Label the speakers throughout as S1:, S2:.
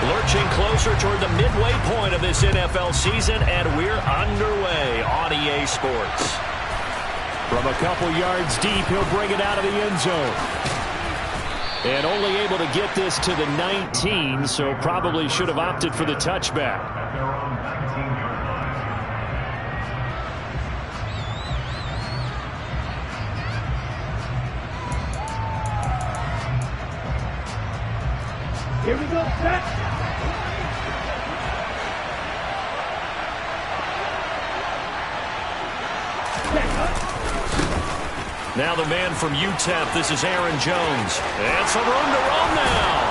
S1: Lurching closer toward the midway point of this NFL season, and we're underway on EA Sports.
S2: From a couple yards deep, he'll bring it out of the end zone. And only able to get this to the 19, so probably should have opted for the touchback.
S3: Here we go, set.
S1: Now the man from UTEP, this is Aaron Jones. And some room to run now.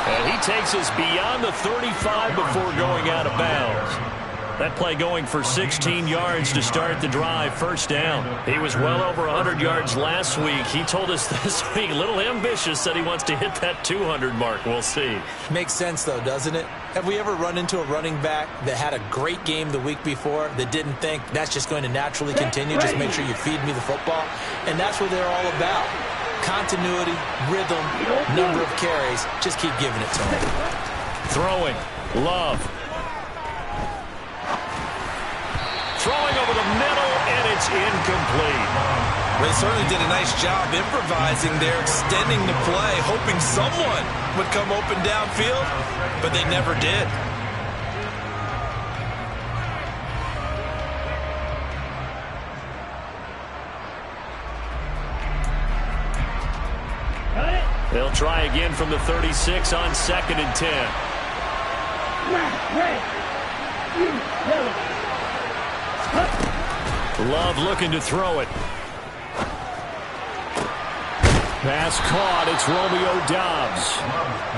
S1: And he takes us beyond the 35 before going out of bounds. That play going for 16 yards to start the drive, first down. He was well over 100 yards last week. He told us this week, a little ambitious, that he wants to hit that 200 mark. We'll see.
S4: Makes sense, though, doesn't it? Have we ever run into a running back that had a great game the week before that didn't think that's just going to naturally continue? Just make sure you feed me the football. And that's what they're all about. Continuity, rhythm, number of carries. Just keep giving it to him.
S1: Throwing. Love. Throwing over the middle, and it's incomplete.
S5: They certainly did a nice job improvising there, extending the play, hoping someone would come open downfield, but they never did.
S1: They'll try again from the 36 on 2nd and 10. Love looking to throw it.
S2: Pass caught. It's Romeo Doubs.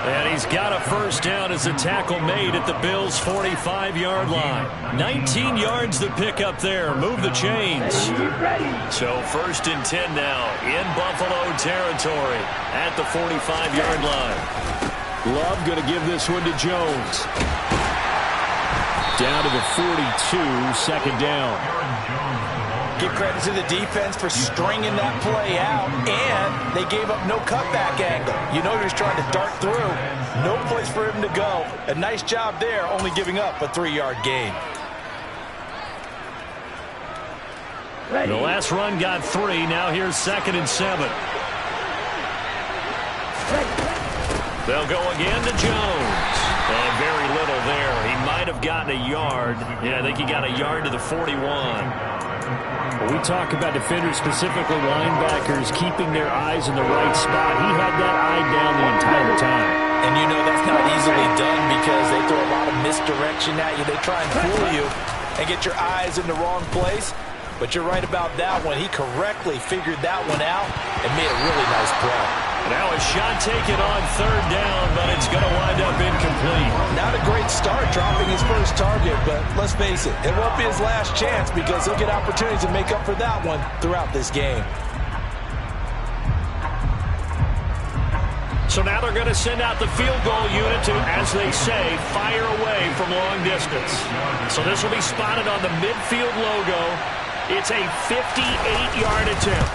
S1: And he's got a first down as a tackle made at the Bills' 45-yard line. 19 yards to pick up there. Move the chains. So 1st and 10 now in Buffalo territory at the 45-yard line.
S2: Love going to give this one to Jones. Down to the 42, 2nd down.
S4: Give credit to the defense for stringing that play out, and they gave up no cutback angle. You know he was trying to dart through. No place for him to go. A nice job there, only giving up a 3-yard gain.
S1: The last run got 3. Now here's 2nd and 7. They'll go again to Jones. And very little there. He might have gotten a yard. Yeah, I think he got a yard to the 41.
S2: When we talk about defenders, specifically linebackers, keeping their eyes in the right spot, he had that eye down the entire time.
S4: And you know that's not easily done because they throw a lot of misdirection at you. They try and fool you and get your eyes in the wrong place. But you're right about that one. He correctly figured that one out and made a really nice play.
S1: Now a shot taken on 3rd down, but it's going to wind up incomplete.
S4: Not a great start dropping his first target, but let's face it, it won't be his last chance because he'll get opportunities to make up for that one throughout this game.
S1: So now they're going to send out the field goal unit to, as they say, fire away from long distance. So this will be spotted on the midfield logo. It's a 58-yard attempt.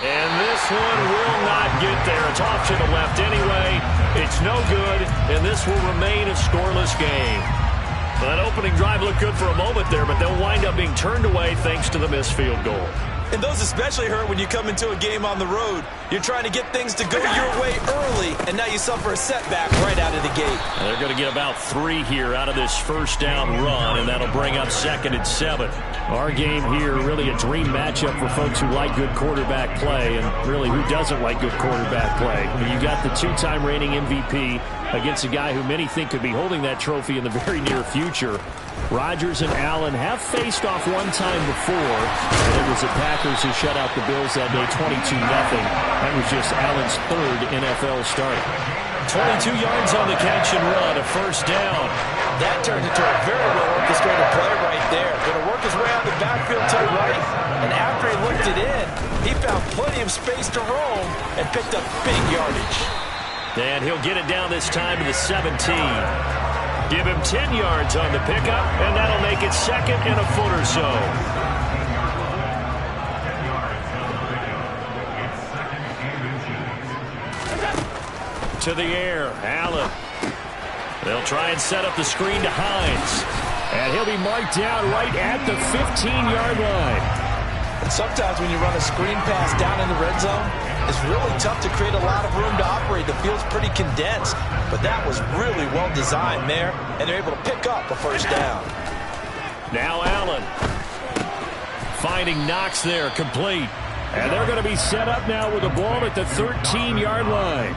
S1: And this one will not get there. It's off to the left anyway. It's no good, and this will remain a scoreless game. That opening drive looked good for a moment there, but they'll wind up being turned away thanks to the missed field goal.
S5: And those especially hurt when you come into a game on the road. You're trying to get things to go your way early, and now you suffer a setback right out of the gate.
S1: They're going to get about 3 here out of this first down run, and that'll bring up 2nd and 7.
S2: Our game here, really a dream matchup for folks who like good quarterback play, and really who doesn't like good quarterback play. I mean, you got the 2-time reigning MVP against a guy who many think could be holding that trophy in the very near future. Rodgers and Allen have faced off one time before, and it was the Packers who shut out the Bills that day 22-0. That was just Allen's 3rd NFL start.
S1: 22 yards on the catch and run, a first down.
S4: That turned into a very well-orchestrated play right there. Going to work his way out the backfield to the right, and after he looked it in, he found plenty of space to roam and picked up big yardage.
S1: And he'll get it down this time to the 17. Give him 10 yards on the pickup, and that'll make it 2nd and a foot or so. to the air. Allen. They'll try and set up the screen to Hines. And he'll be marked down right at the 15-yard line.
S4: And sometimes when you run a screen pass down in the red zone, it's really tough to create a lot of room to operate. The field's pretty condensed. But that was really well designed there, and they're able to pick up a first down.
S1: Now Allen. Finding Knox there, complete.
S2: And they're going to be set up now with the ball at the 13-yard line.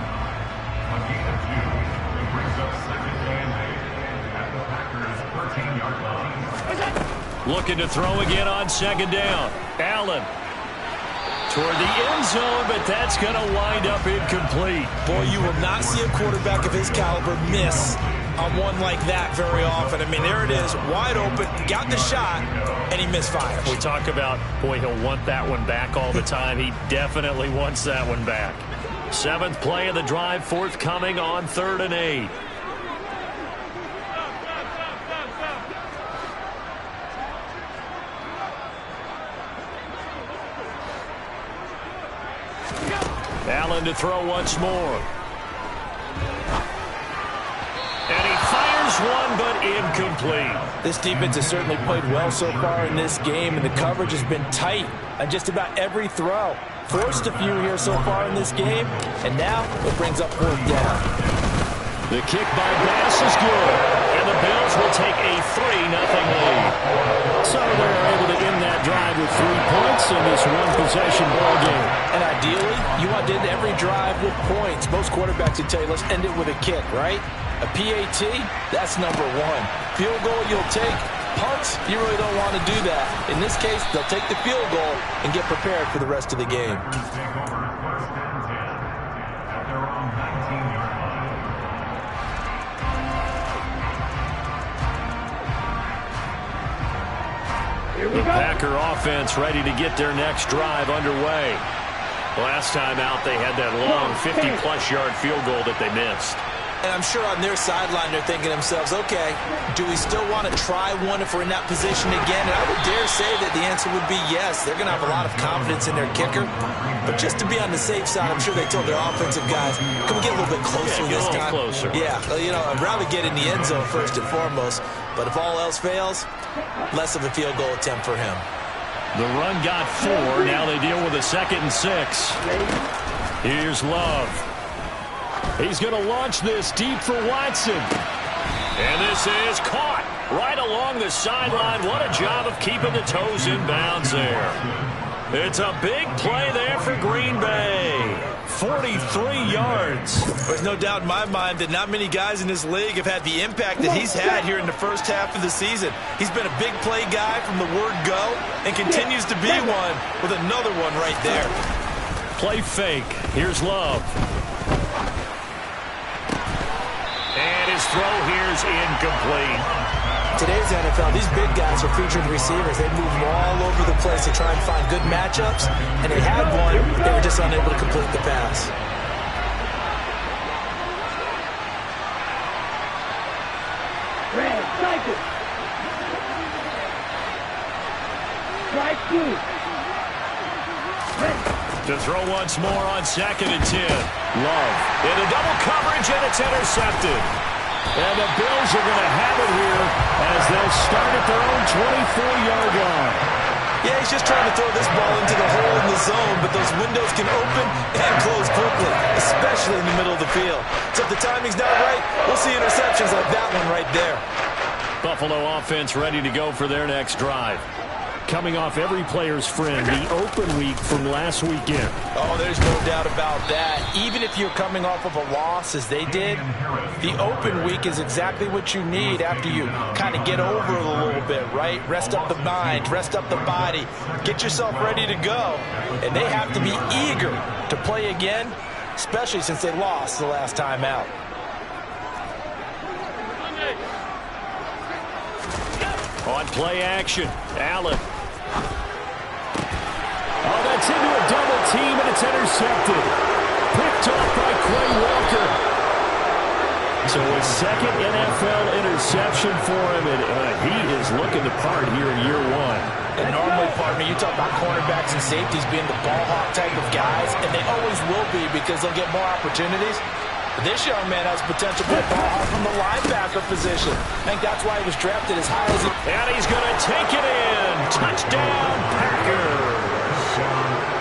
S1: Looking to throw again on second down. Allen toward the end zone, but that's going to wind up incomplete.
S5: Boy, you will not see a quarterback of his caliber miss on one like that very often. I mean, there it is, wide open, got the shot, and he misfires.
S1: We talk about, boy, he'll want that one back all the time. He definitely wants that one back. 7th play of the drive, forthcoming on 3rd and 8. Allen to throw once more. And he fires one, but incomplete.
S4: This defense has certainly played well so far in this game, and the coverage has been tight on just about every throw. Forced a few here so far in this game, and now it brings up 4th down.
S1: The kick by Bass is good, and the Bills will take a 3-0 lead.
S2: So they're able to end that drive with 3 points in this one-possession ball game.
S4: And ideally, you want to end every drive with points. Most quarterbacks would tell you, let's end it with a kick, right? A PAT, that's number 1. Field goal you'll take. Punts, you really don't want to do that. In this case, they'll take the field goal and get prepared for the rest of the game.
S1: The Packer offense ready to get their next drive underway. Last time out, they had that long 50-plus yard field goal that they missed.
S4: And I'm sure on their sideline they're thinking to themselves, okay, do we still want to try one if we're in that position again? And I would dare say that the answer would be yes. They're going to have a lot of confidence in their kicker. But just to be on the safe side, I'm sure they told their offensive guys, can we get a little bit closer this time?
S1: Closer.
S4: Yeah, you know, I'd rather get in the end zone first and foremost. But if all else fails, less of a field goal attempt for him.
S1: The run got 4. Now they deal with a 2nd and 6. Here's Love. He's going to launch this deep for Watson. And this is caught right along the sideline. What a job of keeping the toes in bounds there. It's a big play there for Green Bay. 43 yards.
S5: There's no doubt in my mind that not many guys in this league have had the impact that he's had here in the first half of the season. He's been a big play guy from the word go and continues to be one with another one right there.
S1: Play fake. Here's Love. And his throw here is incomplete.
S4: Today's NFL, these big guys are featured receivers. They move all over the place to try and find good matchups, and they had one, they were just unable to complete the pass.
S1: To throw once more on 2nd and 10. Love into double coverage, and it's intercepted. And the Bills are going to have it here as they'll start at their own 24-yard line.
S5: Yeah, he's just trying to throw this ball into the hole in the zone, but those windows can open and close quickly, especially in the middle of the field. So if the timing's not right, we'll see interceptions like that one right there.
S1: Buffalo offense ready to go for their next drive.
S2: Coming off every player's friend, the open week from last weekend.
S4: Oh, there's no doubt about that. Even if you're coming off of a loss, as they did, the open week is exactly what you need after you kind of get over it a little bit, right? Rest up the mind, rest up the body, get yourself ready to go. And they have to be eager to play again, especially since they lost the last time out.
S1: On play action, Allen.
S2: Oh, that's into a double team, and it's intercepted. Picked off by Quay Walker. So a 2nd NFL interception for him, and he is looking the part here in year 1.
S4: And normally, partner, you talk about cornerbacks and safeties being the ball hawk type of guys, and they always will be because they'll get more opportunities. This young man has potential to ball out from the linebacker position. I think that's why he was drafted as high as he...
S1: And he's going to take it in. Touchdown, Packers.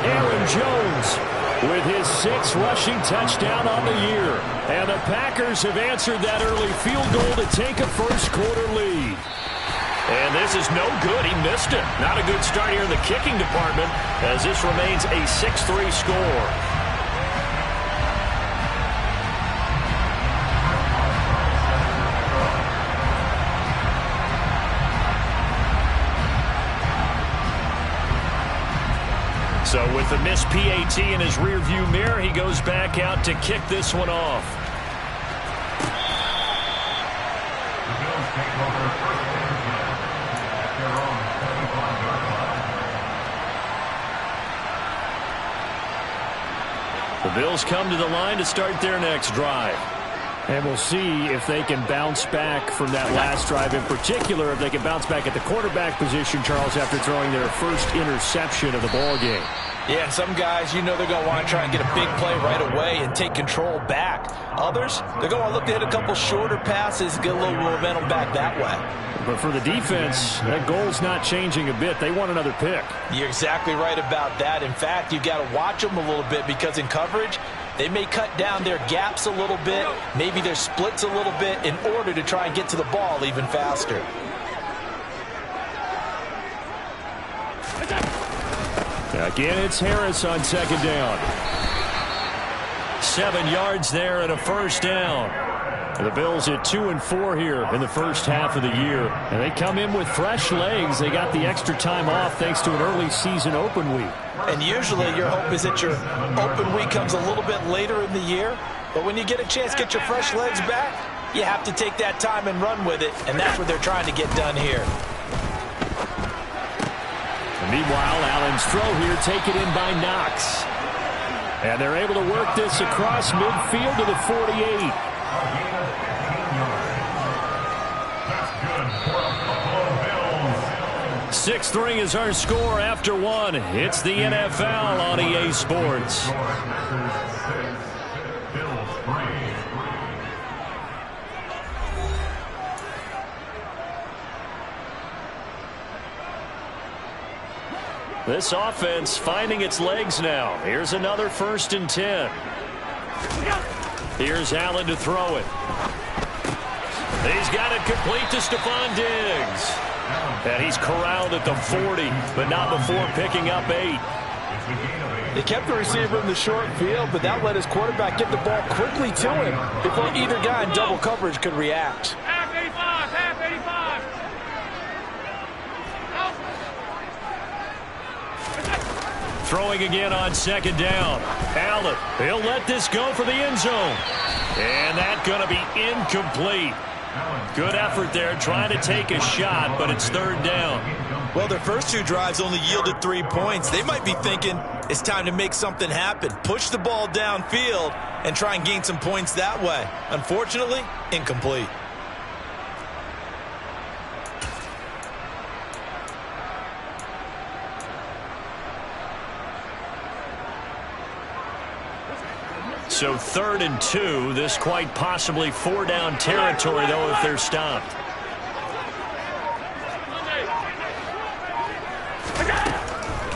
S1: Aaron Jones with his 6th rushing touchdown on the year. And the Packers have answered that early field goal to take a first-quarter lead. And this is no good. He missed it. Not a good start here in the kicking department as this remains a 6-3 score. So with the missed PAT in his rearview mirror, he goes back out to kick this one off. The Bills come to the line to start their next drive.
S2: And we'll see if they can bounce back from that last drive. In particular, if they can bounce back at the quarterback position, Charles, after throwing their first interception of the ball game.
S4: Yeah, some guys, you know they're going to want to try and get a big play right away and take control back. Others, they're going to look to hit a couple shorter passes, get a little momentum back that way.
S2: But for the defense, that goal's not changing a bit. They want another pick.
S4: You're exactly right about that. In fact, you've got to watch them a little bit because in coverage, they may cut down their gaps a little bit, maybe their splits a little bit in order to try and get to the ball even faster.
S2: Again, it's Harris on second down.
S1: 7 yards there and a first down.
S2: The Bills at 2-4 here in the first half of the year. And they come in with fresh legs. They got the extra time off thanks to an early season open week.
S4: And usually your hope is that your open week comes a little bit later in the year. But when you get a chance to get your fresh legs back, you have to take that time and run with it. And that's what they're trying to get done here.
S2: Meanwhile, Allen's throw here taken in by Knox. And they're able to work this across midfield to the 48.
S1: 6-3 is our score after one. It's the NFL on EA Sports. This offense finding its legs now. Here's another 1st and 10. Here's Allen to throw it. He's got it complete to Stephon Diggs. And he's corralled at the 40, but not before picking up 8.
S4: They kept the receiver in the short field, but that let his quarterback get the ball quickly to him before either guy in double coverage could react.
S3: Half 85, half 85.
S1: Throwing again on second down. Allen, he'll let this go for the end zone. And that's going to be incomplete. Good effort there trying to take a shot, but it's 3rd down.
S5: Well, their first 2 drives only yielded 3 points. They might be thinking it's time to make something happen. Push the ball downfield and try and gain some points that way. Unfortunately, incomplete.
S1: So 3rd and 2. This quite possibly 4-down territory, though, if they're stopped.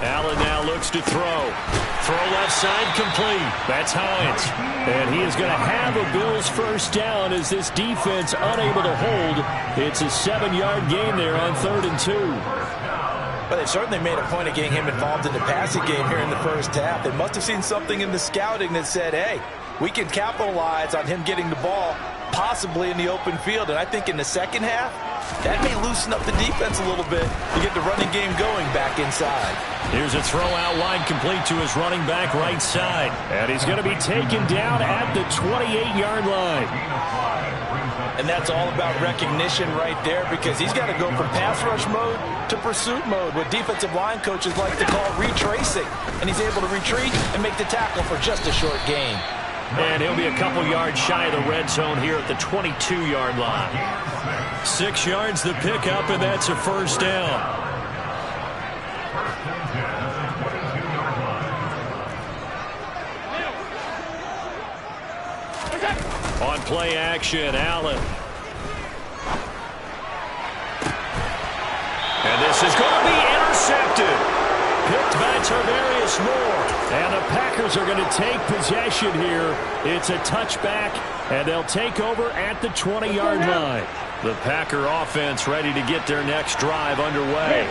S1: Allen now looks to throw. Throw left side complete. That's Hines.
S2: And he is going to have a Bills first down as this defense unable to hold. It's a 7-yard gain there on 3rd and 2.
S4: But they've certainly made a point of getting him involved in the passing game here in the first half. They must have seen something in the scouting that said, hey, we can capitalize on him getting the ball possibly in the open field. And I think in the second half, that may loosen up the defense a little bit to get the running game going back inside.
S1: Here's a throw out wide complete to his running back right side.
S2: And he's going to be taken down at the 28-yard line.
S4: And that's all about recognition right there because he's got to go from pass rush mode to pursuit mode, what defensive line coaches like to call retracing. And he's able to retreat and make the tackle for just a short gain.
S1: And he'll be a couple yards shy of the red zone here at the 22-yard line. 6 yards the pickup, and that's a first down. On play action, Allen. And this is going to be intercepted. Picked by Tarvarius Moore. And the Packers are going to take possession here. It's a touchback, and they'll take over at the 20-yard line. The Packer offense ready to get their next drive underway.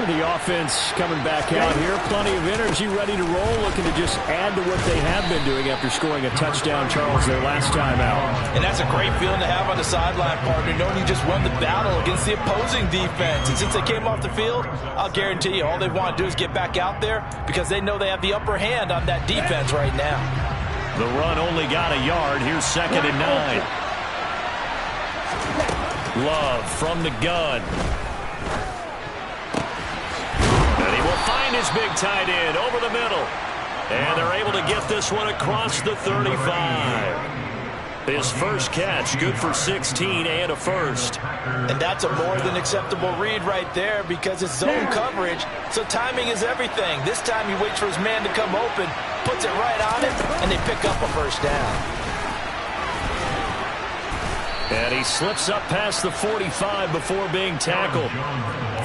S1: The offense coming back out here. Plenty of energy, ready to roll, looking to just add to what they have been doing after scoring a touchdown, Charles, their last time out.
S5: And that's a great feeling to have on the sideline, partner, knowing you just won the battle against the opposing defense. And since they came off the field, I'll guarantee you all they want to do is get back out there because they know they have the upper hand on that defense right now.
S1: The run only got a yard. Here's 2nd and 9. Love from the gun. And he will find his big tight end over the middle. And they're able to get this one across the 35. His first catch, good for 16 and a first.
S5: And that's a more than acceptable read right there because it's zone coverage, so timing is everything. This time he waits for his man to come open, puts it right on him, and they pick up a first down.
S1: And he slips up past the 45 before being tackled.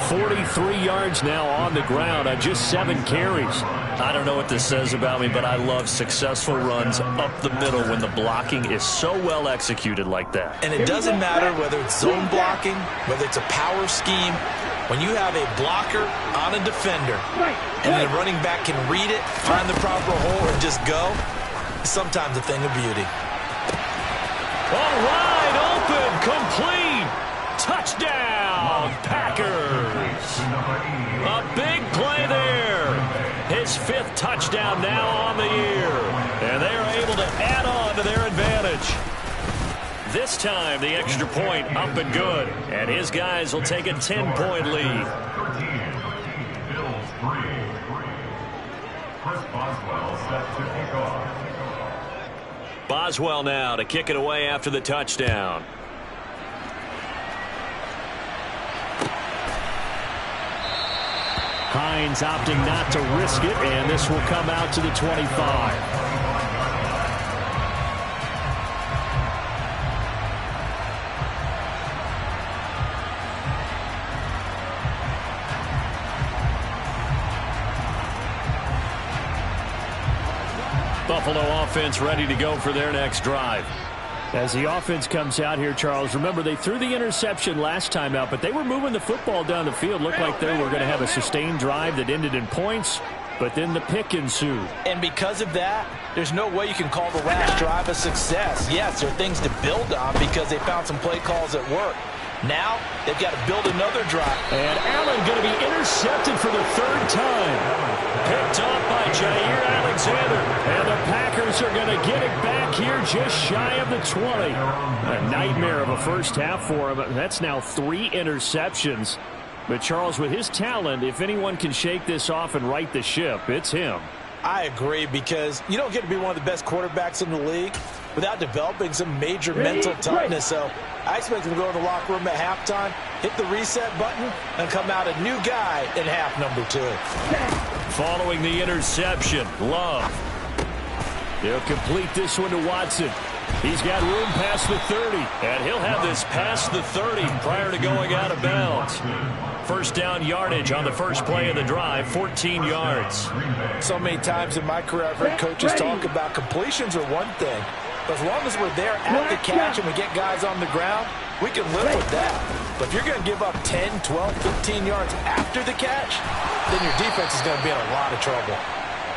S1: 43 yards now on the ground on just 7 carries. I don't know what this says about me, but I love successful runs up the middle when the blocking is so well executed like that.
S5: And it doesn't matter whether it's zone blocking, whether it's a power scheme. When you have a blocker on a defender and the running back can read it, find the proper hole, and just go, it's sometimes a thing of beauty.
S1: All wide open, complete, touchdown, Packers. A big play there. His 5th touchdown now on the year. And they are able to add on to their advantage. This time, the extra point up and good. And his guys will take a 10-point lead. Boswell now to kick it away after the touchdown. Hines opting not to risk it, and this will come out to the 25. Buffalo offense ready to go for their next drive. As the offense comes out here, Charles, remember they threw the interception last time out, but they were moving the football down the field. Looked like they were going to have a sustained drive that ended in points, but then the pick ensued.
S5: And because of that, there's no way you can call the last drive a success. Yes, there are things to build on because they found some play calls that work. Now, they've got to build another drive.
S1: And Allen going to be intercepted for the 3rd time. Picked up by Jair Alexander. And the Packers are going to get it back here just shy of the 20. A nightmare of a first half for him. That's now 3 interceptions. But Charles, with his talent, if anyone can shake this off and right the ship, it's him.
S5: I agree, because you don't get to be one of the best quarterbacks in the league without developing some major mental toughness. So I expect him to go to the locker room at halftime, hit the reset button, and come out a new guy in half number 2.
S1: Following the interception, Love. He'll complete this one to Watson. He's got room past the 30, and he'll have this past the 30 prior to going out of bounds. First down yardage on the first play of the drive, 14 yards.
S5: So many times in my career I've heard coaches talk about completions are one thing, but as long as we're there at the catch and we get guys on the ground, we can live with that. But if you're going to give up 10, 12, 15 yards after the catch, then your defense is going to be in a lot of trouble.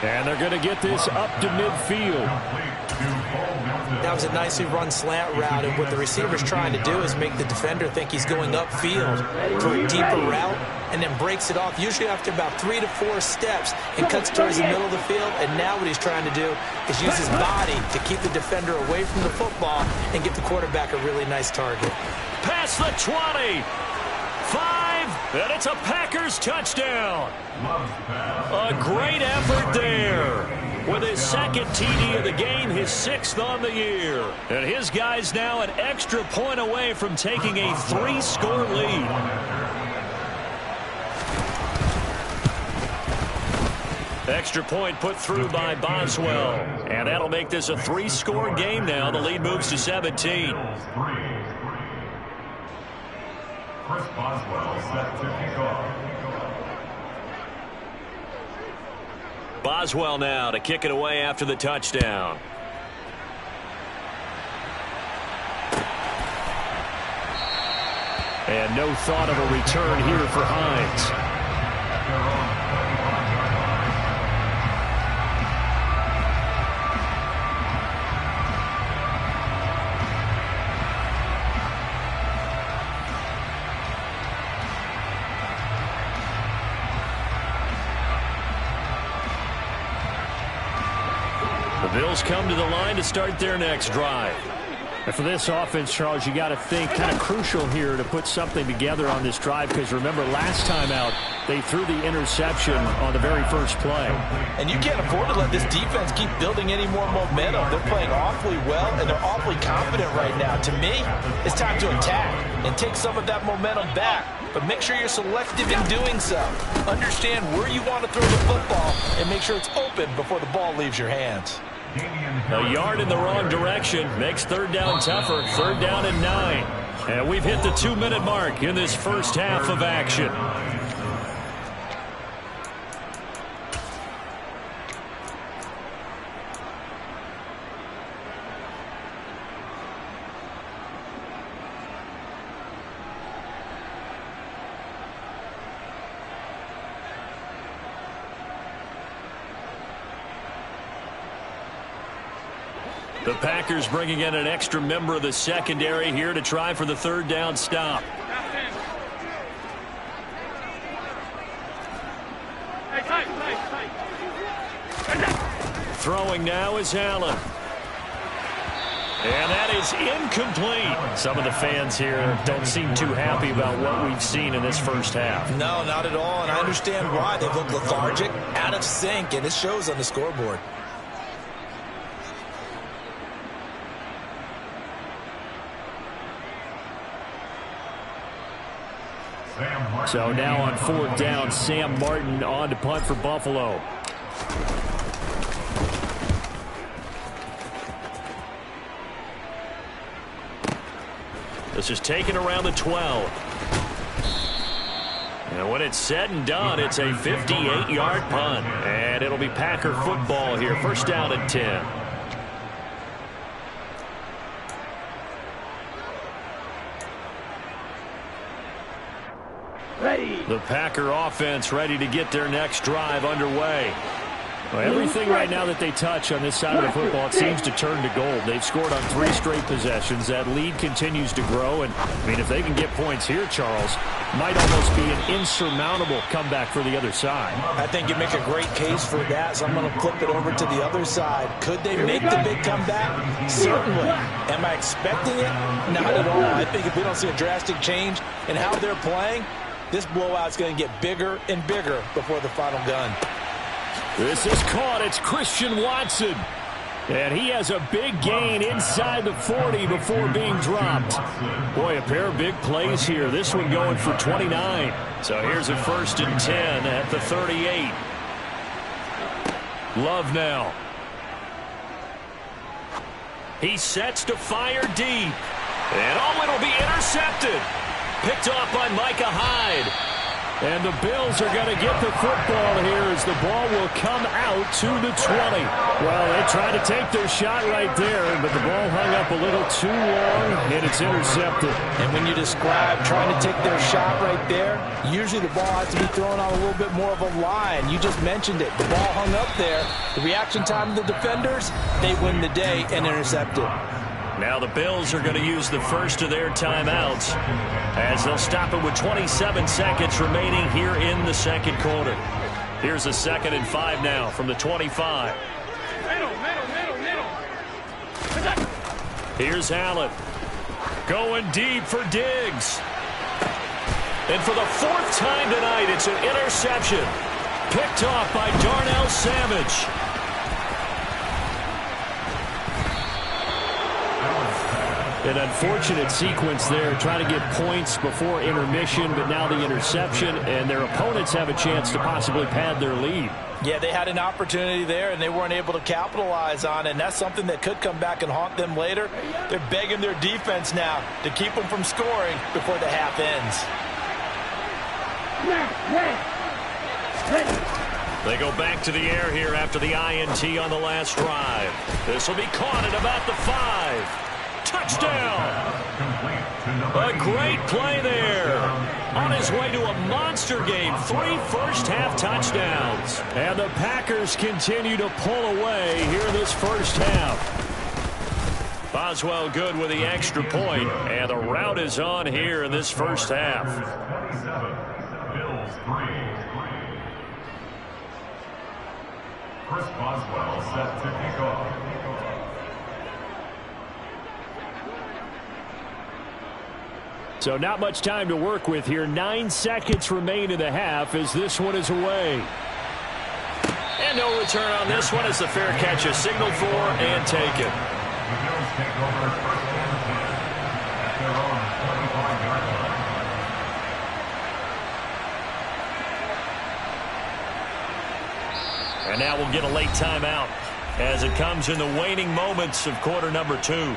S1: And they're going to get this up to midfield.
S4: That was a nicely run slant route, and what the receiver's trying to do is make the defender think he's going upfield for a deeper route, and then breaks it off, usually after about 3 to 4 steps, and cuts towards the middle of the field. And now what he's trying to do is use his body to keep the defender away from the football and give the quarterback a really nice target.
S1: Past the 20. 5, and it's a Packers touchdown. A great effort there. With his 2nd TD of the game, his 6th on the year. And his guys now an extra point away from taking a 3-score lead. Extra point put through by Boswell. And that'll make this a 3-score game now. The lead moves to 17.
S6: Chris Boswell set to kick off.
S1: Boswell now to kick it away after the touchdown.
S2: And no thought of a return here for Hines.
S1: The Bills come to the line to start their next drive.
S2: And for this offense, Charles, you got to think kind of crucial here to put something together on this drive, because remember last time out they threw the interception on the very first play.
S4: And you can't afford to let this defense keep building any more momentum. They're playing awfully well, and they're awfully confident right now. To me, it's time to attack and take some of that momentum back. But make sure you're selective in doing so. Understand where you want to throw the football and make sure it's open before the ball leaves your hands.
S1: A yard in the wrong direction makes third down tougher. 3rd down and 9. And we've hit the 2-minute mark in this first half of action. The Packers bringing in an extra member of the secondary here to try for the 3rd down stop. Throwing now is Allen. And that is incomplete.
S2: Some of the fans here don't seem too happy about what we've seen in this first half.
S4: No, not at all, and I understand why. They look lethargic, out of sync, and it shows on the scoreboard.
S2: So now on 4th down, Sam Martin on to punt for Buffalo.
S1: This is taken around the 12. And when it's said and done, it's a 58-yard punt. And it'll be Packer football here. 1st down and 10. The Packer offense ready to get their next drive underway.
S2: Well, everything right now that they touch on this side of the football, it seems to turn to gold. They've scored on 3 straight possessions. That lead continues to grow. And, I mean, if they can get points here, Charles, might almost be an insurmountable comeback for the other side.
S4: I think you make a great case for that, so I'm going to flip it over to the other side. Could they make the big comeback? Certainly. Am I expecting it? Not at all. I think if we don't see a drastic change in how they're playing, this blowout's going to get bigger and bigger before the final gun.
S2: This is caught. It's Christian Watson. And he has a big gain inside the 40 before being dropped. Boy, a pair of big plays here. This one going for 29.
S1: So here's a 1st and 10 at the 38. Love now. He sets to fire deep. And it'll be intercepted. Picked off by Micah Hyde.
S2: And the Bills are going to get the football here as the ball will come out to the 20. Well, they tried to take their shot right there, but the ball hung up a little too long, and it's intercepted.
S4: And when you describe trying to take their shot right there, usually the ball has to be thrown on a little bit more of a line. You just mentioned it. The ball hung up there. The reaction time of the defenders, they win the day and intercept it.
S1: Now the Bills are going to use the first of their timeouts as they'll stop it with 27 seconds remaining here in the second quarter. Here's a 2nd and 5 now from the 25.
S3: Middle.
S1: Here's Allen. Going deep for Diggs. And for the 4th time tonight, it's an interception. Picked off by Darnell Savage.
S2: An unfortunate sequence there, trying to get points before intermission, but now the interception, and their opponents have a chance to possibly pad their lead.
S4: Yeah, they had an opportunity there, and they weren't able to capitalize on it, and that's something that could come back and haunt them later. They're begging their defense now to keep them from scoring before the half ends.
S1: They go back to the air here after the INT on the last drive. This will be caught at about the 5. Touchdown! A great play there. On his way to a monster game. 3 first-half touchdowns.
S2: And the Packers continue to pull away here this first half.
S1: Boswell good with the extra point, and the route is on here in this first half.
S6: Bills 3. Chris Boswell set to kick off.
S2: So not much time to work with here. 9 seconds remain in the half as this one is away.
S1: And no return on this one as the fair catch is signaled for and taken.
S6: The Bills take over first and 10 at their own 25-yard line.
S1: And now we'll get a late timeout as it comes in the waning moments of quarter number 2.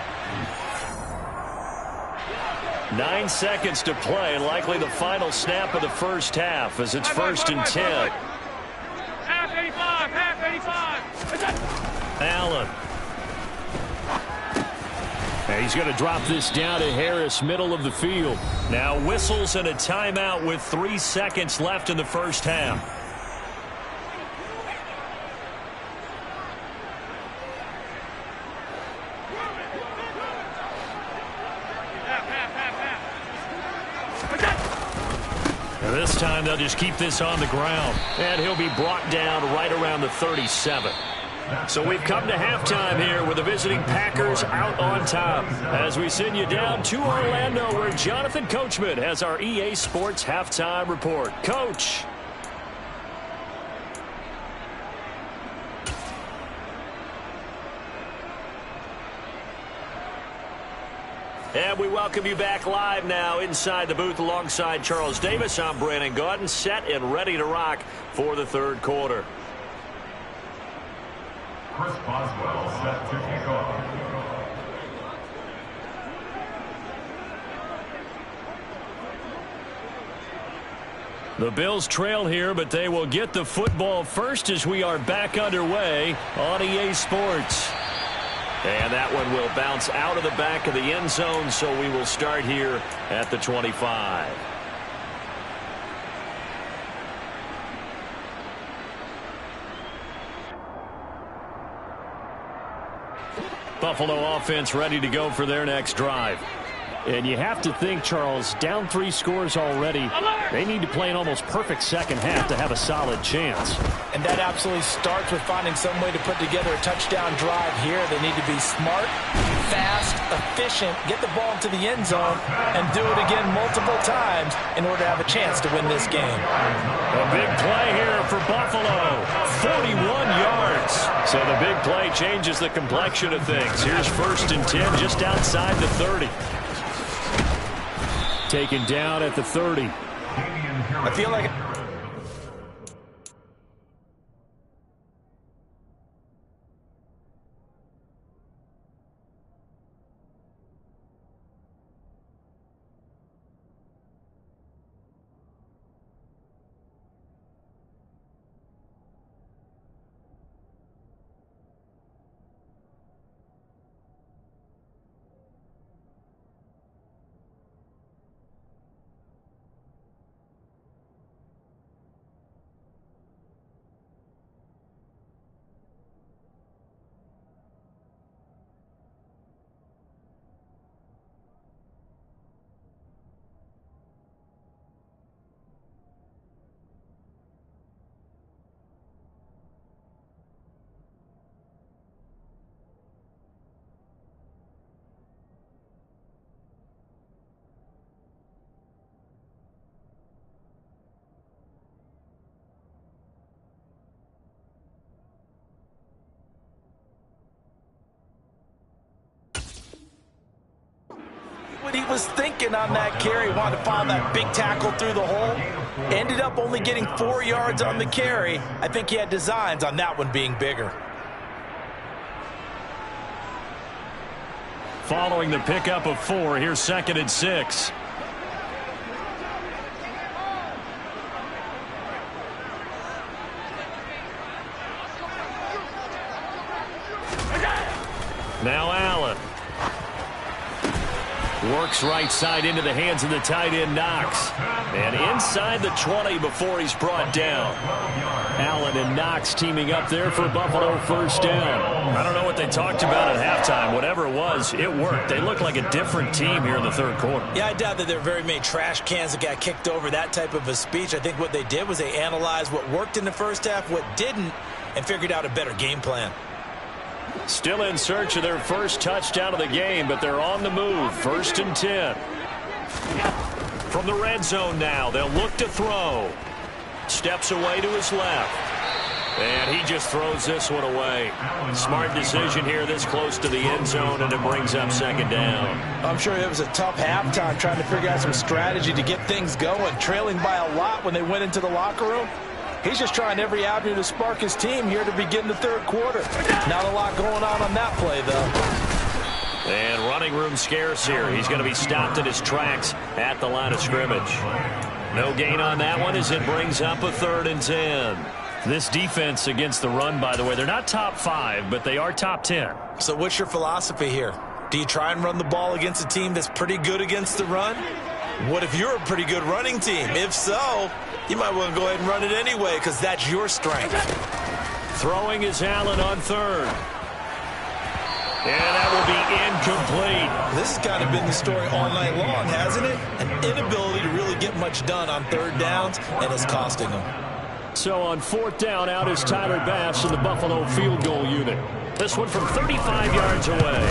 S1: 9 seconds to play, likely the final snap of the first half as it's first and 10.
S3: Half 85, half 85.
S1: Allen.
S2: And he's going to drop this down to Harris, middle of the field.
S1: Now whistles and a timeout with 3 seconds left in the first half. And this time they'll just keep this on the ground. And he'll be brought down right around the 37. So we've come to halftime here with the visiting Packers out on top. As we send you down to Orlando where Jonathan Coachman has our EA Sports halftime report. Coach. And we welcome you back live now inside the booth alongside Charles Davis. I'm Brandon Gaudin, set and ready to rock for the third quarter.
S6: Chris Boswell set to kick off.
S2: The Bills trail here, but they will get the football first as we are back underway on EA Sports.
S1: And that one will bounce out of the back of the end zone, so we will start here at the 25. Buffalo offense ready to go for their next drive.
S2: And you have to think, Charles, down 3 scores already. They need to play an almost perfect second half to have a solid chance.
S4: And that absolutely starts with finding some way to put together a touchdown drive here. They need to be smart, fast, efficient, get the ball into the end zone, and do it again multiple times in order to have a chance to win this game.
S1: A big play here for Buffalo. 41 yards. So the big play changes the complexion of things. Here's first and 10 just outside the 30.
S2: Taken down at the 30.
S4: I feel like was thinking on that carry. Wanted to follow that big tackle through the hole. Ended up only getting 4 yards on the carry. I think he had designs on that one being bigger.
S1: Following the pickup of 4, here's 2nd and 6. Now Allen. Works right side into the hands of the tight end, Knox. And inside the 20 before he's brought down. Allen and Knox teaming up there for Buffalo first down. I don't know what they talked about at halftime. Whatever it was, it worked. They look like a different team here in the third quarter.
S4: Yeah, I doubt that there are very many trash cans that got kicked over, that type of a speech. I think what they did was they analyzed what worked in the first half, what didn't, and figured out a better game plan.
S1: Still in search of their first touchdown of the game, but they're on the move. 1st and 10. From the red zone now, they'll look to throw. Steps away to his left. And he just throws this one away. Smart decision here this close to the end zone, and it brings up 2nd down.
S4: I'm sure it was a tough halftime trying to figure out some strategy to get things going. Trailing by a lot when they went into the locker room. He's just trying every avenue to spark his team here to begin the third quarter. Not a lot going on that play, though.
S1: And running room scarce here. He's going to be stopped in his tracks at the line of scrimmage. No gain on that one as it brings up a 3rd and 10. This defense against the run, by the way, they're not top 5, but they are top 10.
S4: So what's your philosophy here? Do you try and run the ball against a team that's pretty good against the run? What if you're a pretty good running team? If so, you might want to go ahead and run it anyway because that's your strength.
S1: Throwing is Allen on 3rd. And that will be incomplete.
S4: This has kind of been the story all night long, hasn't it? An inability to really get much done on 3rd downs, and it's costing them.
S2: So on 4th down, out is Tyler Bass in the Buffalo field goal unit.
S1: This one from 35 yards away.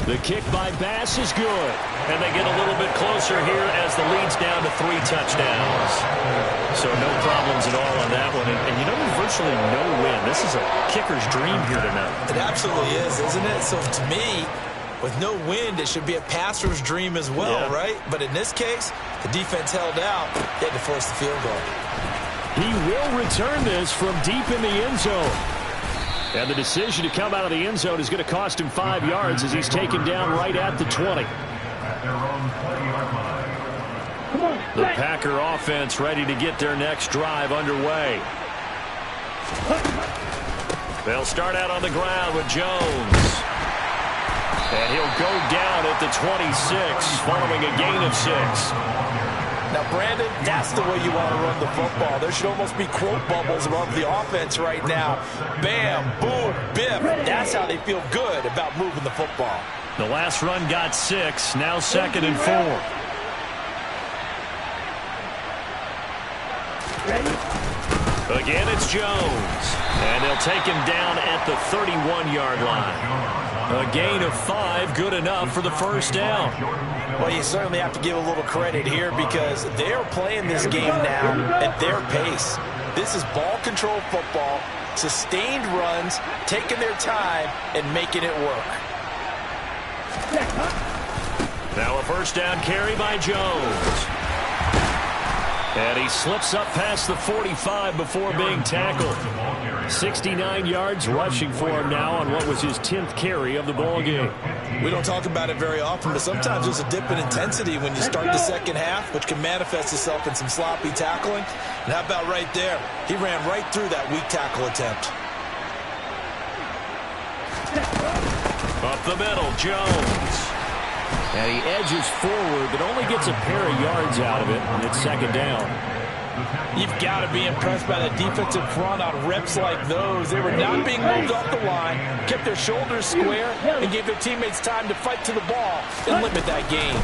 S1: The kick by Bass is good. And they get a little bit closer here as the lead's down to 3 touchdowns. So no problems at all on that one. And you know, virtually no win. This is a kicker's dream here tonight.
S4: It absolutely is, isn't it? So to me, with no wind, it should be a passer's dream as well, right? But in this case, the defense held out. They had to force the field goal.
S2: He will return this from deep in the end zone. And the decision to come out of the end zone is going to cost him 5 yards as he's taken down right at the 20.
S1: The Packer offense ready to get their next drive underway. They'll start out on the ground with Jones. And he'll go down at the 26 following a gain of 6.
S4: Now, Brandon, that's the way you want to run the football. There should almost be quote bubbles above the offense right now. Bam, boom, biff. That's how they feel good about moving the football.
S1: The last run got 6, now 2nd and 4. Again, it's Jones. And they'll take him down at the 31-yard line. A gain of 5, good enough for the first down.
S4: Well, you certainly have to give a little credit here because they're playing this game now at their pace. This is ball control football, sustained runs, taking their time, and making it work.
S1: Now a first down carry by Jones. And he slips up past the 45 before being tackled. 69 yards rushing for him now on what was his 10th carry of the ball game.
S4: We don't talk about it very often, but sometimes there's a dip in intensity when you start the second half, which can manifest itself in some sloppy tackling. And how about right there? He ran right through that weak tackle attempt.
S1: Up the middle, Jones.
S2: And he edges forward, but only gets a pair of yards out of it, and it's 2nd down.
S4: You've got to be impressed by the defensive front on reps like those. They were not being moved off the line, kept their shoulders square, and gave their teammates time to fight to the ball and limit that gain.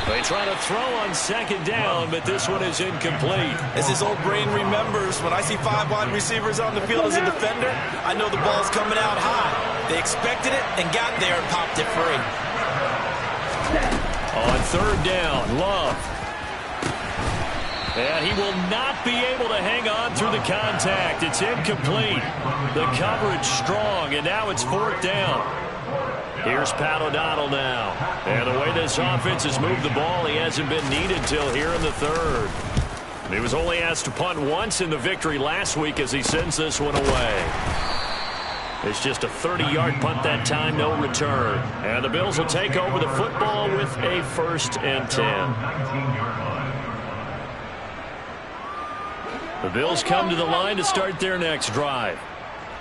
S1: They try to throw on 2nd down, but this one is incomplete.
S4: As his old brain remembers, when I see 5 wide receivers on the field as a defender, I know the ball's coming out high. They expected it and got there and popped it free.
S1: On 3rd down, Love. And he will not be able to hang on through the contact. It's incomplete. The coverage strong, and now it's 4th down. Here's Pat O'Donnell now. And the way this offense has moved the ball, he hasn't been needed till here in the third. He was only asked to punt once in the victory last week as he sends this one away. It's just a 30-yard punt that time, no return. And the Bills will take over the football with a 1st and 10. The Bills come to the line to start their next drive.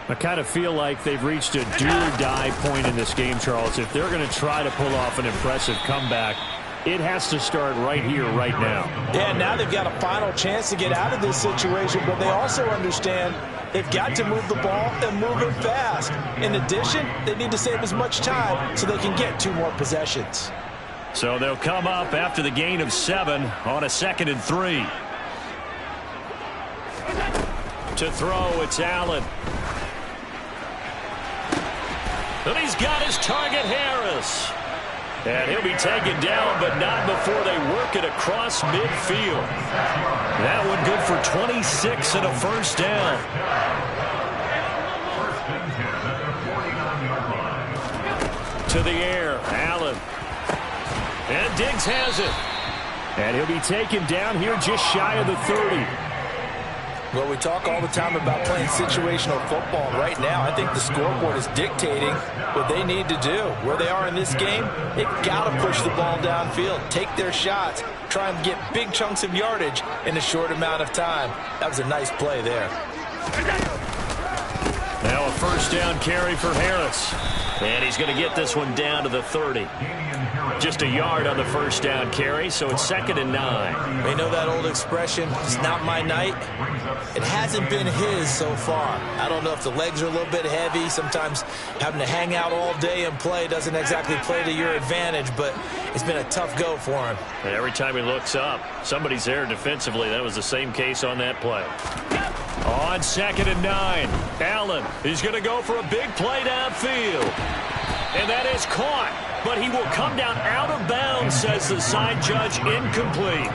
S2: I kind of feel like they've reached a do-or-die point in this game, Charles. If they're going to try to pull off an impressive comeback, it has to start right here, right now.
S4: Yeah, now they've got a final chance to get out of this situation, but they also understand they've got to move the ball and move it fast. In addition, they need to save as much time so they can get 2 more possessions.
S1: So they'll come up after the gain of 7 on a 2nd and 3. To throw, it's Allen. And he's got his target, Harris. And he'll be taken down, but not before they work it across midfield. That one good for 26 and a 1st down. To the air, Allen. And Diggs has it.
S2: And he'll be taken down here just shy of the 30.
S4: Well, we talk all the time about playing situational football. Right now, I think the scoreboard is dictating what they need to do. Where they are in this game, they've got to push the ball downfield, take their shots, try and get big chunks of yardage in a short amount of time. That was a nice play there.
S1: Now a 1st down carry for Harris. And he's going to get this one down to the 30. Just a yard on the 1st down carry, so it's 2nd and 9.
S4: They know that old expression, it's not my night. It hasn't been his so far. I don't know if the legs are a little bit heavy. Sometimes having to hang out all day and play doesn't exactly play to your advantage, but it's been a tough go for him.
S1: And every time he looks up, somebody's there defensively. That was the same case on that play. On 2nd and 9, Allen, he's going to go for a big play downfield. And that is caught, but he will come down out of bounds, says the side judge, incomplete.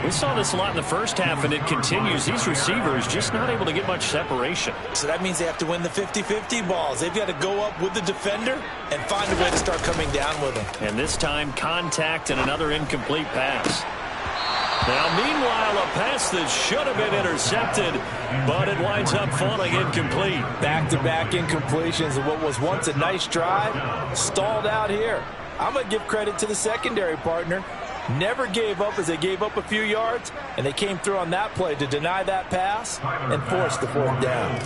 S1: We saw this a lot in the first half, and it continues. These receivers just not able to get much separation.
S4: So that means they have to win the 50-50 balls. They've got to go up with the defender and find a way to start coming down with them.
S1: And this time, contact and another incomplete pass. Now, meanwhile, a pass that should have been intercepted, but it winds up falling incomplete.
S4: Back-to-back incompletions of what was once a nice drive, stalled out here. I'm going to give credit to the secondary partner. Never gave up as they gave up a few yards, and they came through on that play to deny that pass and force the 4th down.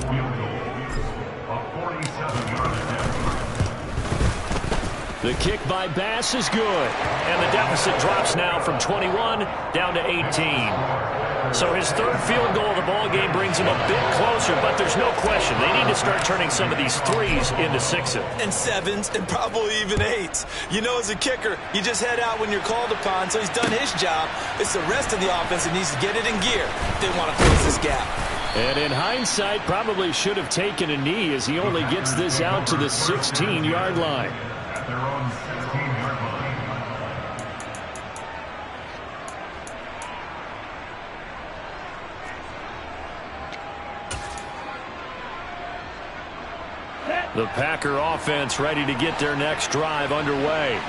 S1: The kick by Bass is good, and the deficit drops now from 21 down to 18. So his 3rd field goal of the ball game brings him a bit closer, but there's no question they need to start turning some of these 3s into 6s.
S4: And 7s and probably even 8s. You know, as a kicker, you just head out when you're called upon, so he's done his job. It's the rest of the offense that needs to get it in gear if they want to close this gap.
S2: And in hindsight, probably should have taken a knee as he only gets this out to the 16-yard line.
S6: Their own 16-yard line.
S1: The Packer offense ready to get their next drive underway.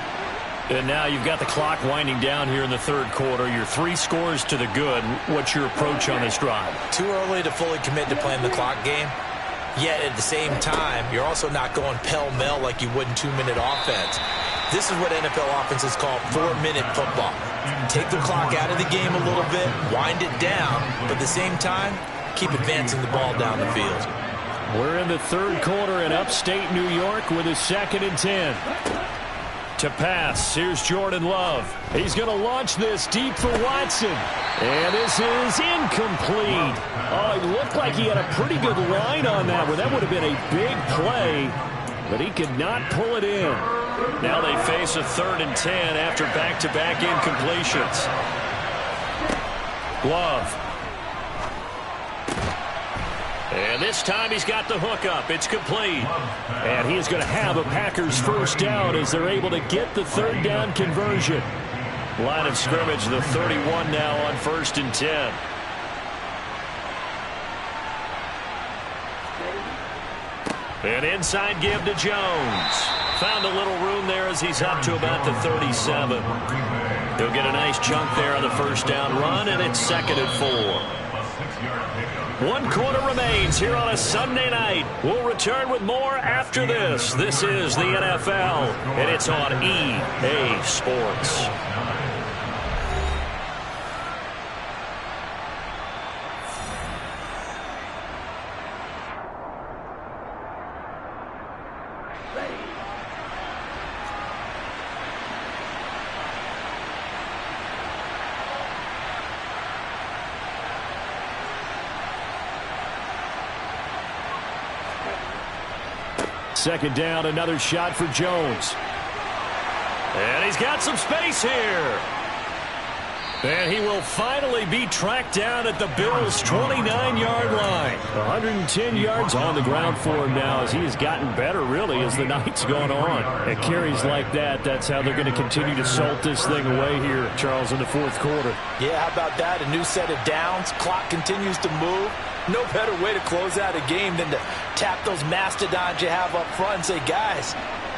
S1: And now you've got the clock winding down here in the 3rd quarter. Your 3 scores to the good. What's your approach on this drive?
S4: Too early to fully commit to playing the clock game. Yet at the same time, you're also not going pell-mell like you would in 2-minute offense. This is what NFL offenses call 4-minute football. Take the clock out of the game a little bit, wind it down, but at the same time, keep advancing the ball down the field.
S2: We're in the 3rd quarter in upstate New York with a 2nd and 10.
S1: To pass, here's Jordan Love.
S2: He's going to launch this deep for Watson. And this is incomplete. Oh, it looked like he had a pretty good line on that one. That would have been a big play, but he could not pull it in.
S1: Now they face a 3rd and 10 after back-to-back incompletions. Love. And this time he's got the hookup. It's complete.
S2: And he is going to have a Packers 1st down as they're able to get the 3rd down conversion.
S1: Line of scrimmage, the 31 now on 1st and 10. An inside give to Jones. Found a little room there as he's up to about the 37. He'll get a nice chunk there on the first down run, and it's 2nd and 4. 1 quarter remains here on a Sunday night. We'll return with more after this. This is the NFL, and it's on EA Sports.
S2: Second down, another shot for Jones.
S1: And he's got some space here. And he will finally be tracked down at the Bills' 29-yard line.
S2: 110 yards on the ground for him now as he has gotten better, really, as the night's gone on. At carries like that, that's how they're going to continue to salt this thing away here, Charles, in the 4th quarter.
S4: Yeah, how about that? A new set of downs. Clock continues to move. No better way to close out a game than to tap those mastodons you have up front and say, guys,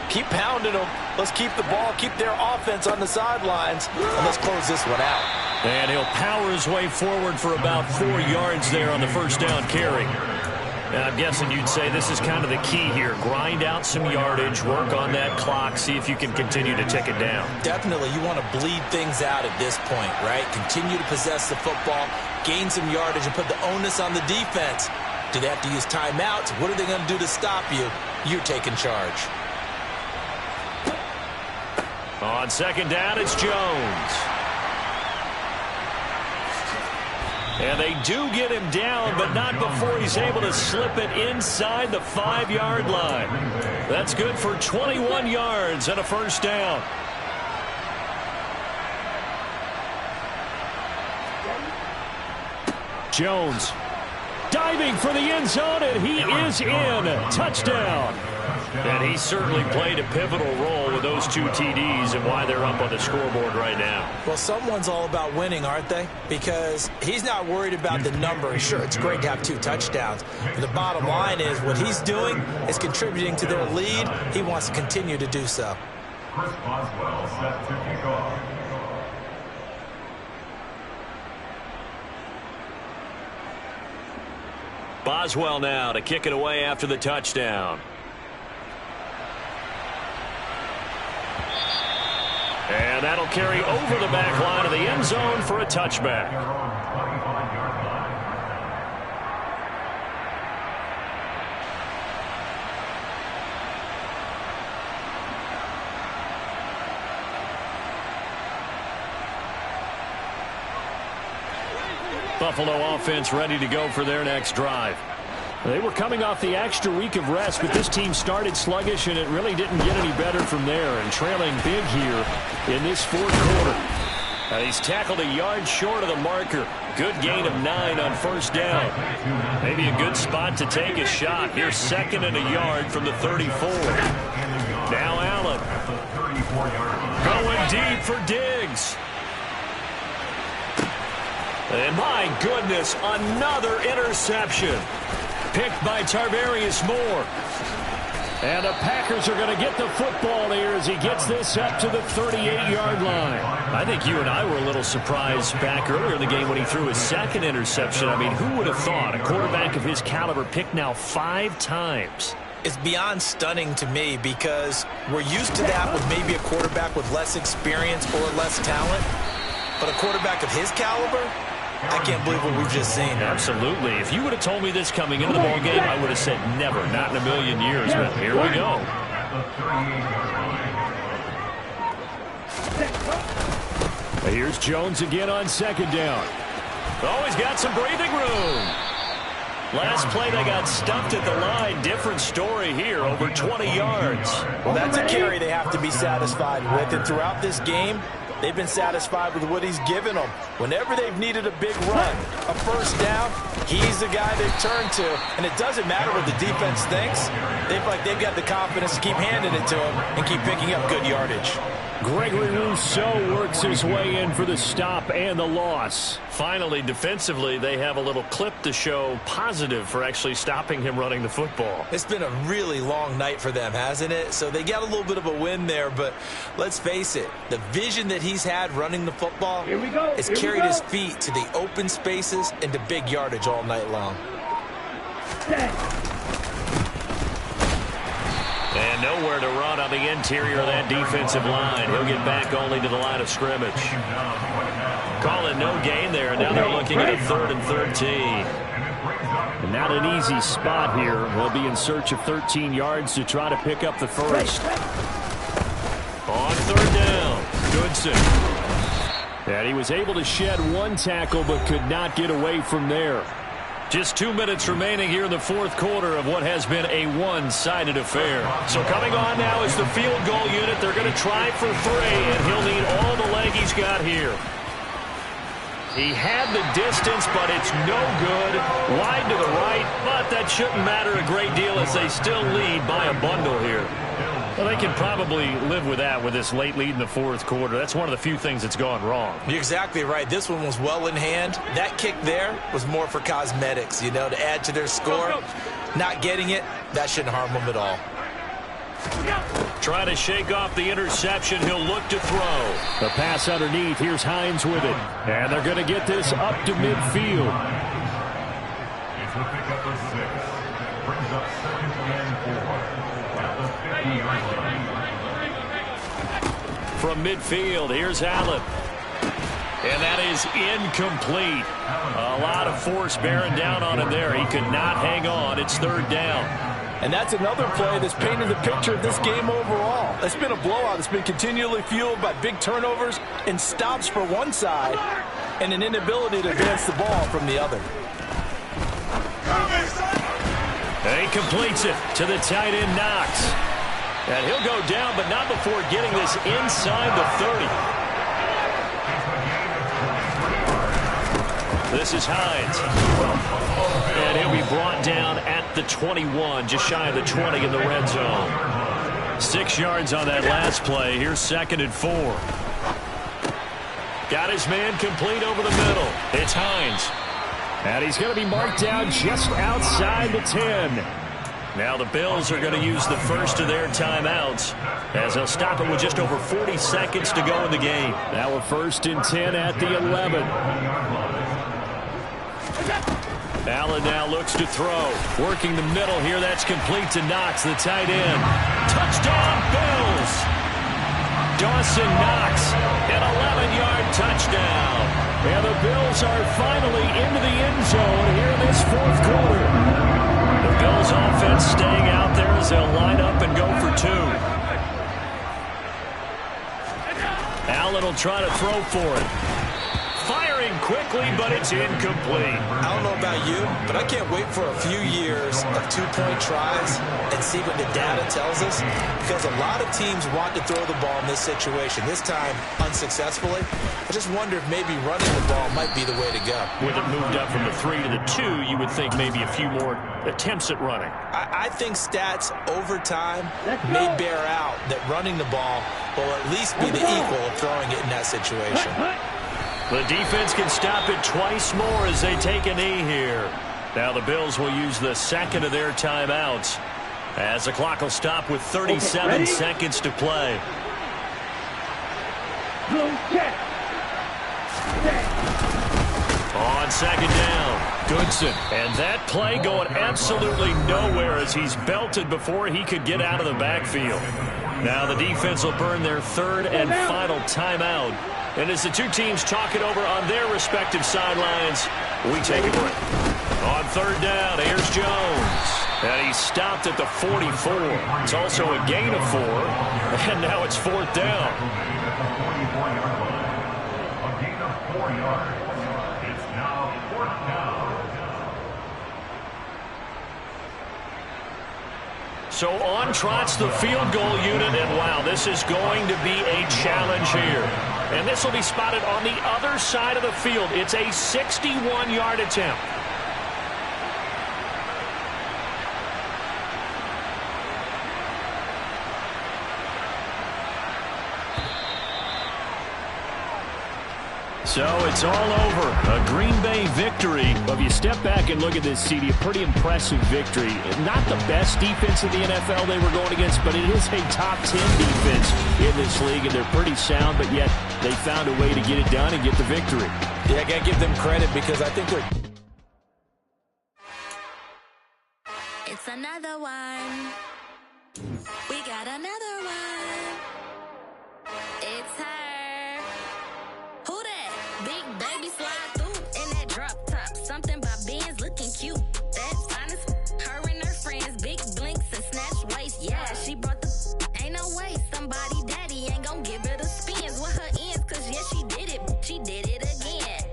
S4: keep pounding them. Let's keep the ball, keep their offense on the sidelines, and let's close this one out.
S1: And he'll power his way forward for about 4 yards there on the first down carry. And I'm guessing you'd say this is kind of the key here. Grind out some yardage, work on that clock, see if you can continue to tick it down.
S4: Definitely, you want to bleed things out at this point, right? Continue to possess the football, gain some yardage, and put the onus on the defense. Do they have to use timeouts? What are they going to do to stop you? You're taking charge.
S1: On second down, it's Jones. And they do get him down, but not before he's able to slip it inside the 5-yard line. That's good for 21 yards and a first down.
S2: Jones diving for the end zone, and he is in. Touchdown.
S1: And he certainly played a pivotal role with those 2 TDs and why they're up on the scoreboard right now.
S4: Well, someone's all about winning, aren't they? Because he's not worried about the number. Sure, it's great to have 2 touchdowns. But the bottom line is what he's doing is contributing to their lead. He wants to continue to do so.
S6: Chris Boswell set to kick off.
S1: Boswell now to kick it away after the touchdown. And that'll carry over the back line of the end zone for a touchback. Buffalo offense ready to go for their next drive.
S2: They were coming off the extra week of rest, but this team started sluggish, and it really didn't get any better from there. And trailing big here in this 4th quarter.
S1: He's tackled a yard short of the marker. Good gain of 9 on first down. Maybe a good spot to take a shot. Here's 2nd and a yard from the 34. Now Allen. Going deep for Diggs. And my goodness, another interception. Picked by Tarvarius Moore.
S2: And the Packers are going to get the football here as he gets this up to the 38-yard line.
S1: I think you and I were a little surprised back earlier in the game when he threw his 2nd interception. I mean, who would have thought a quarterback of his caliber picked now 5 times?
S4: It's beyond stunning to me because we're used to that with maybe a quarterback with less experience or less talent. But a quarterback of his caliber, I can't believe what we've just seen.
S1: Absolutely. If you would have told me this coming into the ballgame, I would have said never, not in a million years. But here we go.
S2: Here's Jones again on second down.
S1: Oh, he's got some breathing room. Last play, they got stuffed at the line. Different story here, over 20 yards.
S4: Well, that's a carry they have to be satisfied with. And throughout this game, they've been satisfied with what he's given them. Whenever they've needed a big run, a first down, he's the guy they've turned to. And it doesn't matter what the defense thinks. They've got the confidence to keep handing it to him and keep picking up good yardage.
S2: Gregory Rousseau works his way in for the stop and the loss.
S1: Finally, defensively, they have a little clip to show positive for actually stopping him running the football.
S4: It's been a really long night for them, hasn't it? So they got a little bit of a win there, but let's face it, the vision that he's had running the football has carried his feet to the open spaces and to big yardage all night long.
S1: And nowhere to run on the interior of that defensive line. He'll get back only to the line of scrimmage. Call it no gain there, and now they're looking at a 3rd and 13.
S2: And not an easy spot here. They'll be in search of 13 yards to try to pick up the first.
S1: On 3rd down, Goodson.
S2: And he was able to shed one tackle but could not get away from there.
S1: Just 2 minutes remaining here in the 4th quarter of what has been a one-sided affair. So coming on now is the field goal unit. They're going to try for 3, and he'll need all the leg he's got here. He had the distance, but it's no good. Wide to the right, but that shouldn't matter a great deal as they still lead by a bundle here. Well, they can probably live with that with this late lead in the 4th quarter. That's one of the few things that's gone wrong.
S4: You're exactly right. This one was well in hand. That kick there was more for cosmetics, to add to their score. Not getting it, that shouldn't harm them at all.
S1: Trying to shake off the interception. He'll look to throw.
S2: The pass underneath. Here's Hines with it. And they're going to get this up to midfield.
S6: It's a pickup of 6. Brings up 2nd and 4.
S1: From midfield, here's Allen. And that is incomplete. A lot of force bearing down on him there. He could not hang on. It's 3rd down.
S5: And that's another play that's painted the picture of this game overall. It's been a blowout. It's been continually fueled by big turnovers and stops for one side and an inability to advance the ball from the other.
S1: And he completes it to the tight end, Knox. And he'll go down, but not before getting this inside the 30. This is Hines. And he'll be brought down at the 21, just shy of the 20 in the red zone. 6 yards on that last play. Here's 2nd and 4. Got his man complete over the middle. It's Hines.
S2: And he's going to be marked down just outside the 10.
S1: Now the Bills are going to use the first of their timeouts as they'll stop it with just over 40 seconds to go in the game.
S2: Now a 1st and 10 at the 11.
S1: Allen now looks to throw. Working the middle here. That's complete to Knox, the tight end. Touchdown, Bills! Dawson Knox, an 11-yard touchdown.
S2: And the Bills are finally into the end zone here in this 4th quarter.
S1: The Bills offense staying out there as they'll line up and go for 2. Allen will try to throw for it. Firing quickly, but it's incomplete.
S4: I don't know about you, but I can't wait for a few years of 2-point tries and see what the data tells us, because a lot of teams want to throw the ball in this situation, this time unsuccessfully. I just wonder if maybe running the ball might be the way to go.
S1: With it moved up from the 3 to the 2, you would think maybe a few more attempts at running.
S4: I think stats over time may bear out that running the ball will at least be the equal of throwing it in that situation.
S1: The defense can stop it twice more as they take a knee here. Now the Bills will use the 2nd of their timeouts as the clock will stop with 37 seconds to play. On 2nd down, Goodson. And that play going absolutely nowhere as he's belted before he could get out of the backfield. Now the defense will burn their 3rd and final timeout. And as the two teams talk it over on their respective sidelines, we take a break. On 3rd down, here's Jones. And he's stopped at the 44. It's also a gain of 4. And now it's 4th down.
S6: A gain of 4 yards. It's now 4th down.
S1: So on trots the field goal unit, and wow, this is going to be a challenge here. And this will be spotted on the other side of the field. It's a 61-yard attempt. So it's all over. A Green Bay victory.
S2: Well, if you step back and look at this, CD, a pretty impressive victory. Not the best defense in the NFL they were going against, but it is a top 10 defense in this league, and they're pretty sound, but yet they found a way to get it done and get the victory.
S4: Yeah, I got to give them credit because I think they're...
S7: It's another one. We got another one. It's her. Who that? Big baby slide through in that drop top. Something by Benz looking cute. That's honest. Her and her friends, big blinks and snatch waist. Yeah, she brought the... Ain't no way somebody daddy ain't gon' give her the spins with her ends. Cause yeah, she did it. She did it again.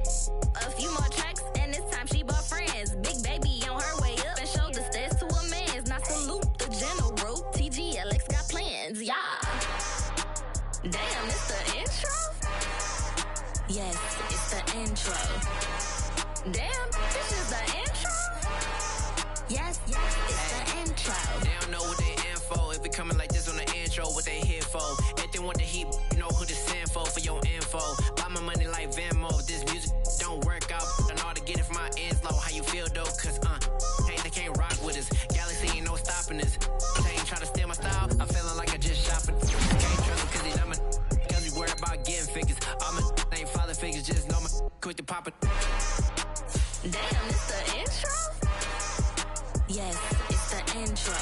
S7: A few more tracks and this time she bought friends. Big baby on her way up and showed the stairs to a man's. Now salute the general. TGLX got plans, yeah. Damn, it's the intro? Yes, it's the intro. Damn, this is the intro? Yes, it's the intro.
S8: They don't know what they in for. If we coming like this on the intro, what they here for? If they want the heat, you know who to send for your info. Buy my money like Venmo. If this music don't work out, I know how to get it from my ends low. How you feel though? Cause hey, they can't rock with us. Galaxy ain't no stopping this. They ain't trying to steal my style. I'm feeling like I just shopping. Can't trust him cause he dumb. Cause we worried about getting figures. All my ain't father figures, just know my quick to pop it.
S7: Damn, it's the intro? Yes, it's the intro.